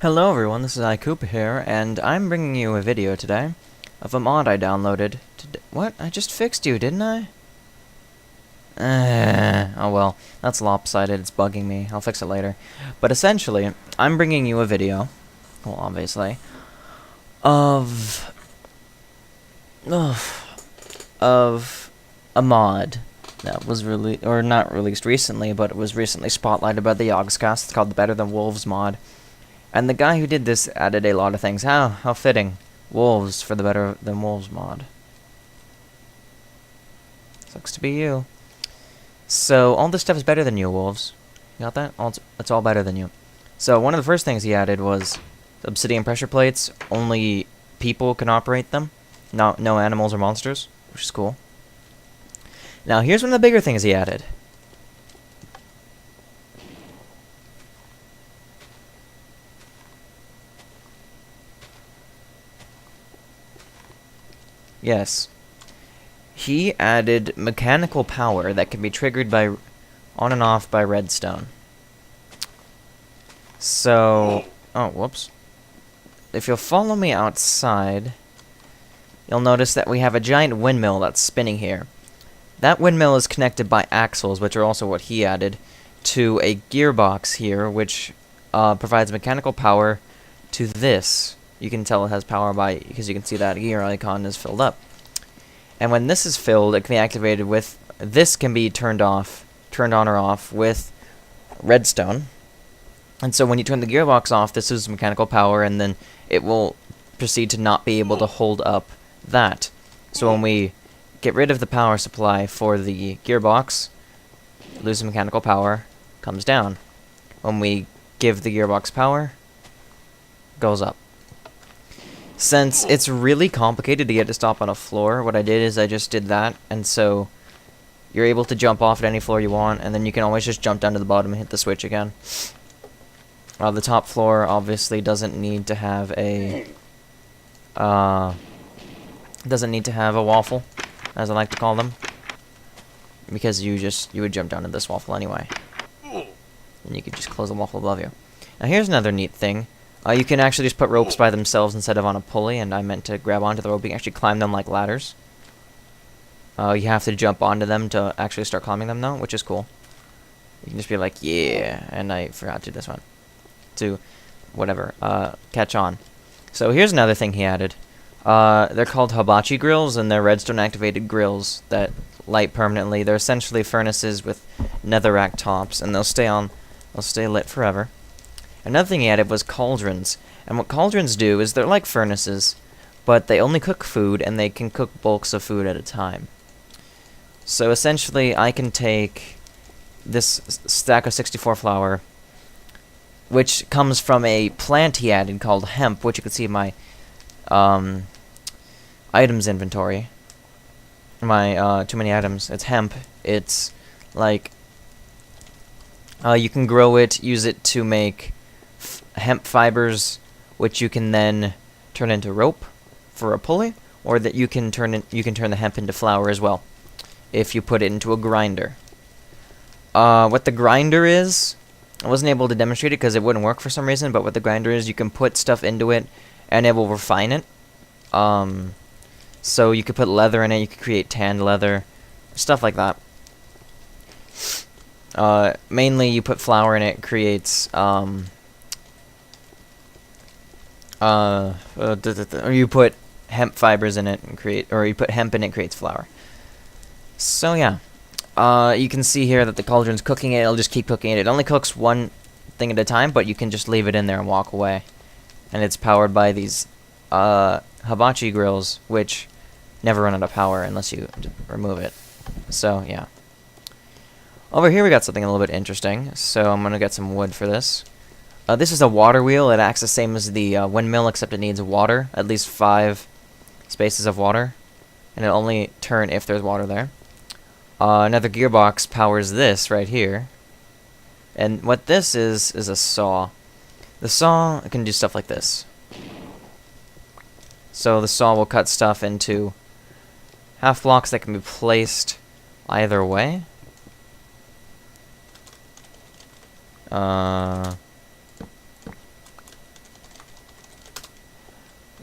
Hello everyone, this is iKoopa here, and I'm bringing you a video today of a mod I downloaded. What? I just fixed you, didn't I? Oh well, that's lopsided, it's bugging me. I'll fix it later. But essentially, I'm bringing you a video, well obviously, of... of a mod that was not released recently, but it was recently spotlighted by the Yogscast. It's called the Better Than Wolves mod. And the guy who did this added a lot of things. How fitting. Wolves for the Better Than Wolves mod. Sucks to be you. So, all this stuff is better than you, Wolves. You got that? It's all better than you. So, one of the first things he added was obsidian pressure plates. Only people can operate them. No animals or monsters, which is cool. Now, here's one of the bigger things he added. Yes. He added mechanical power that can be triggered by on and off by redstone. So, oh, whoops. If you'll follow me outside, you'll notice that we have a giant windmill that's spinning here. That windmill is connected by axles, which are also what he added, to a gearbox here, which provides mechanical power to this. You can tell it has power because you can see that gear icon is filled up. And when this is filled, it can be activated with... This can be turned on or off with redstone. And so when you turn the gearbox off, this is mechanical power, and then it will proceed to not be able to hold up that. So when we get rid of the power supply for the gearbox, losing mechanical power comes down. When we give the gearbox power, goes up. Since it's really complicated to get to stop on a floor, what I did is I just did that, and so you're able to jump off at any floor you want, and then you can always just jump down to the bottom and hit the switch again. The top floor obviously doesn't need to have a waffle, as I like to call them, because you would jump down to this waffle anyway, and you could just close the waffle above you. Now here's another neat thing. You can actually just put ropes by themselves instead of on a pulley, and I meant to grab onto the rope. You can actually climb them like ladders. You have to jump onto them to actually start climbing them, though, which is cool. You can just be like, yeah, and I forgot to do this one. To, whatever, catch on. So here's another thing he added. They're called hibachi grills, and they're redstone-activated grills that light permanently. They're essentially furnaces with netherrack tops, and they'll stay lit forever. Another thing he added was cauldrons, and what cauldrons do is they're like furnaces, but they only cook food, and they can cook bulks of food at a time. So essentially, I can take this stack of 64 flour, which comes from a plant he added called hemp, which you can see in my items inventory. My too many items. It's hemp. It's like you can grow it, use it to make hemp fibers, which you can then turn into rope for a pulley, or that you can turn the hemp into flour as well if you put it into a grinder. What the grinder is, I wasn't able to demonstrate it because it wouldn't work for some reason, but what the grinder is, you can put stuff into it and it will refine it. So you could put leather in it, you could create tanned leather, stuff like that. Mainly you put flour in it, creates or you put hemp fibers in it and you put hemp in it, creates flour. So yeah, you can see here that the cauldron's cooking it. It'll just keep cooking it. It only cooks one thing at a time, but you can just leave it in there and walk away. And it's powered by these hibachi grills, which never run out of power unless you remove it. So yeah. Over here we got something a little bit interesting. So I'm gonna get some wood for this. This is a water wheel. It acts the same as the windmill, except it needs water, at least 5 spaces of water, and it'll only turn if there's water there. Another gearbox powers this right here, and what this is a saw. The saw can do stuff like this. So the saw will cut stuff into half blocks that can be placed either way.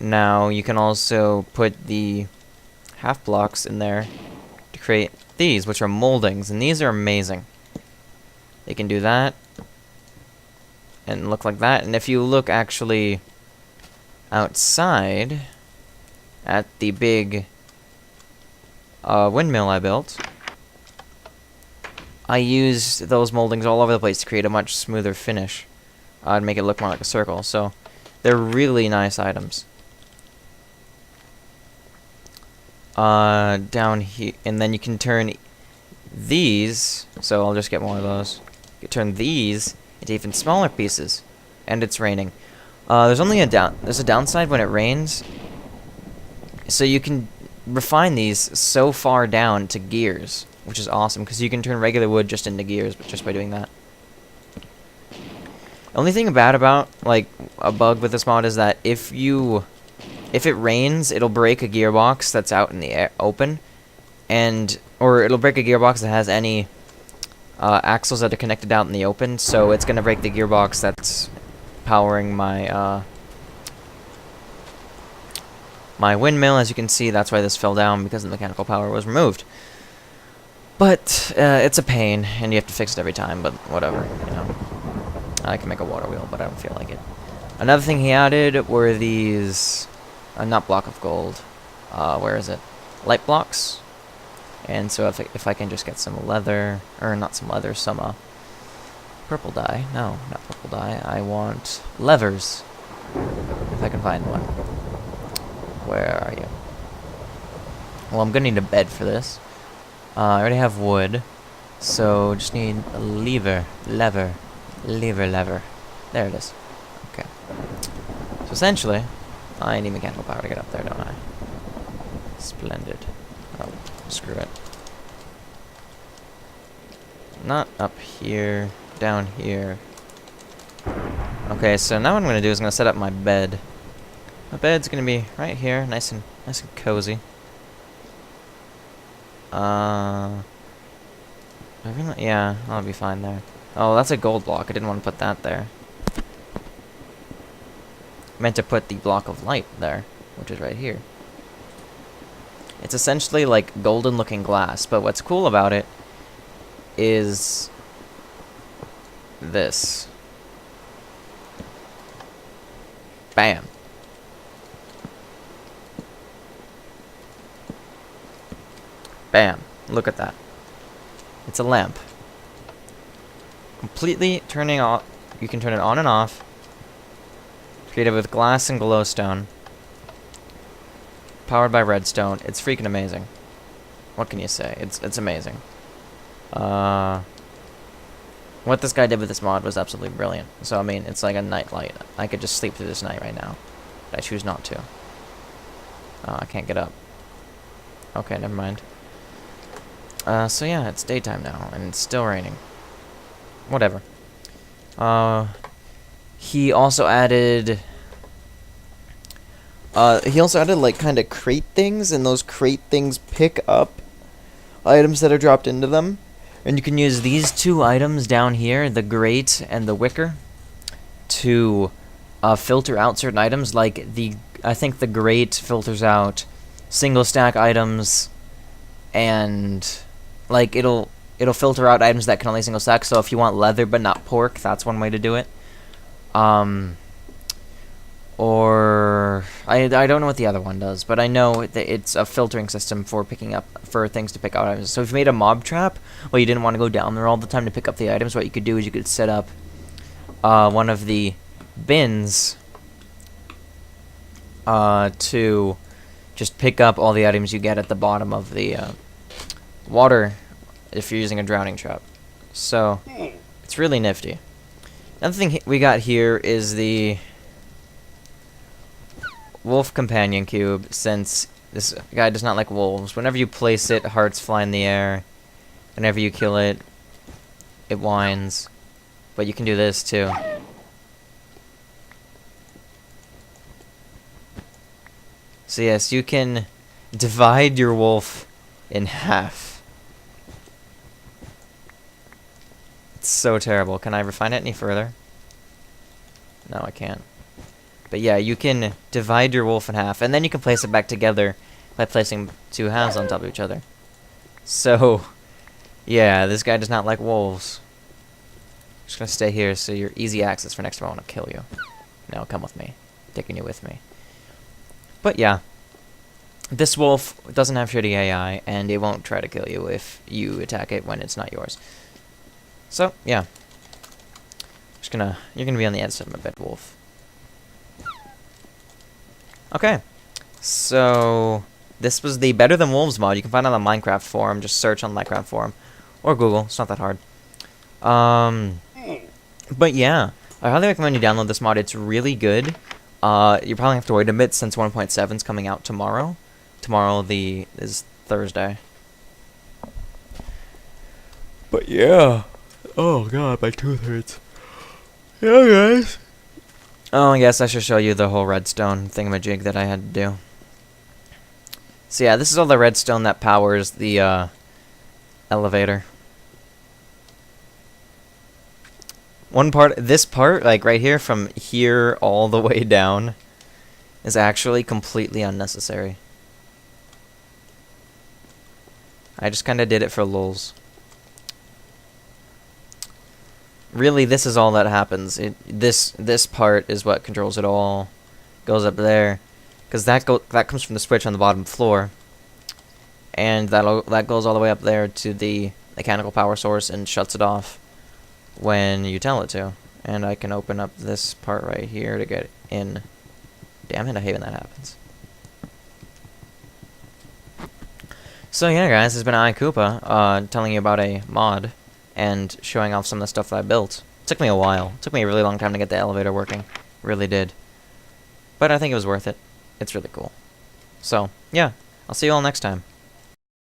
Now, you can also put the half blocks in there to create these, which are moldings, and these are amazing. They can do that, and look like that, and if you look actually outside at the big windmill I built, I used those moldings all over the place to create a much smoother finish. I'd make it look more like a circle, so they're really nice items. Down here, and then you can turn these, so I'll just get more of those. You can turn these into even smaller pieces, and it's raining. There's a downside when it rains, so you can refine these so far down to gears, which is awesome, because you can turn regular wood just into gears, but just by doing that. The only thing bad about, like, a bug with this mod is that if it rains, it'll break a gearbox that's out in the open, or it'll break a gearbox that has any axles that are connected out in the open, so it's gonna break the gearbox that's powering my my windmill. As you can see, that's why this fell down, because the mechanical power was removed. But it's a pain, and you have to fix it every time, but whatever, you know. I can make a water wheel, but I don't feel like it. Another thing he added were these, not block of gold, where is it? Light blocks. And so if I can just get some leather, or not some leather, some purple dye. No, not purple dye. I want levers, if I can find one. Where are you? Well, I'm gonna need a bed for this. I already have wood, so just need a lever. There it is. Okay. So essentially, I need mechanical power to get up there, don't I? Splendid. Oh, screw it. Not up here, down here. Okay, so now what I'm gonna do is I'm gonna set up my bed. My bed's gonna be right here, nice and cozy. Yeah, I'll be fine there. Oh, that's a gold block. I didn't want to put that there. I meant to put the block of light there, which is right here. It's essentially like golden looking glass, but what's cool about it is this. Bam. Bam. Look at that. It's a lamp. Completely turning off. You can turn it on and off. Created with glass and glowstone. Powered by redstone. It's freaking amazing. What can you say? It's amazing. What this guy did with this mod was absolutely brilliant. So I mean, it's like a night light. I could just sleep through this night right now, but I choose not to. I can't get up. Okay, never mind. So yeah, it's daytime now, and it's still raining. Whatever. He also added like kind of crate things, and those crate things pick up items that are dropped into them. And you can use these two items down here, the grate and the wicker, to filter out certain items. Like I think the grate filters out single stack items, and like it'll filter out items that can only single stack. So if you want leather but not pork, that's one way to do it. Or I don't know what the other one does, but I know that it's a filtering system for things to pick out items. So if you made a mob trap, well, you didn't want to go down there all the time to pick up the items, what you could do is you could set up one of the bins to just pick up all the items you get at the bottom of the water if you're using a drowning trap. So it's really nifty. Another thing we got here is the wolf companion cube, since this guy does not like wolves. Whenever you place it, hearts fly in the air. Whenever you kill it, it whines. But you can do this too. So yes, you can divide your wolf in half. It's so terrible. Can I refine it any further? No, I can't. But yeah, you can divide your wolf in half, and then you can place it back together by placing two halves on top of each other. So, yeah, this guy does not like wolves. Just gonna stay here so you're easy access for next time I want to kill you. No, come with me. Taking you with me. But yeah, this wolf doesn't have shitty AI, and it won't try to kill you if you attack it when it's not yours. So, yeah. You're gonna be on the edge of my bed, wolf. Okay. So, this was the Better Than Wolves mod. You can find it on the Minecraft forum. Just search on Minecraft forum. Or Google. It's not that hard. But yeah, I highly recommend you download this mod. It's really good. You probably have to wait a bit since 1.7 is coming out tomorrow. Tomorrow is Thursday. But yeah. Oh god, my tooth hurts. Yeah, guys. Oh, I guess I should show you the whole redstone thingamajig that I had to do. So yeah, this is all the redstone that powers the elevator. This part, like right here, from here all the way down, is actually completely unnecessary. I just kind of did it for lulz. Really, this is all that happens. This part is what controls it all. Goes up there, because that comes from the switch on the bottom floor, and that goes all the way up there to the mechanical power source and shuts it off when you tell it to. And I can open up this part right here to get in. Damn it, I hate when that happens. So yeah, guys, this has been iKoopa, telling you about a mod and showing off some of the stuff that I built. It took me a while. It took me a really long time to get the elevator working. Really did. But I think it was worth it. It's really cool. So, yeah, I'll see you all next time.